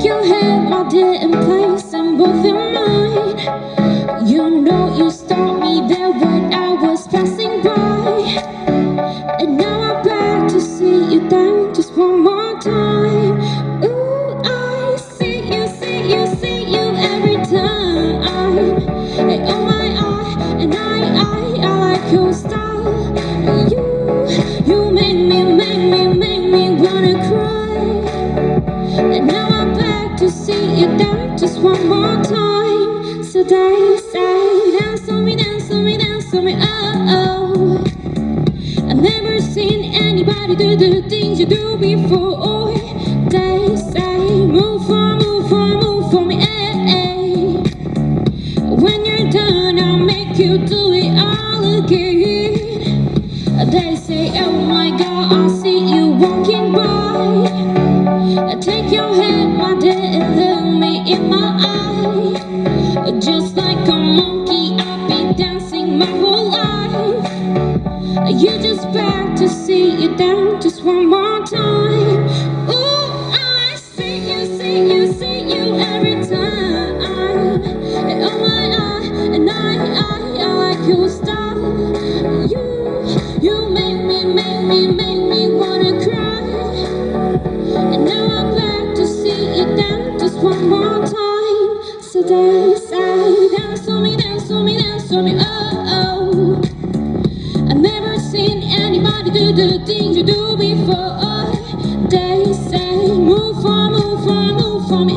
your hand, my dear, and place them both in mine. You know you stopped me there when I was passing by, and now I'm back to see you down just one more time. Ooh, I see you, see you, see you every time. And oh my, and I like your style. You make me wanna cry. And now I'm back to see you down just one more time. So they say, dance on me, dance on me, dance on me, oh, oh. I've never seen anybody do the things you do before. They say, move for me, eh, eh. When you're done, I'll make you do it all again. They say, oh my God, I see you walking by. Take your hand, my dear, and look me in my eye. Just like a monkey, I've been dancing my whole life. You just back to see you down just one more time. Ooh, I see you, see you, see you every time. And oh my, and I like your style. You make me wanna cry. And now I'm back to see you down just one more time. So they say, dance on me, dance on me, dance on me, oh, oh. I've never seen anybody do the things you do before. They say, move for me,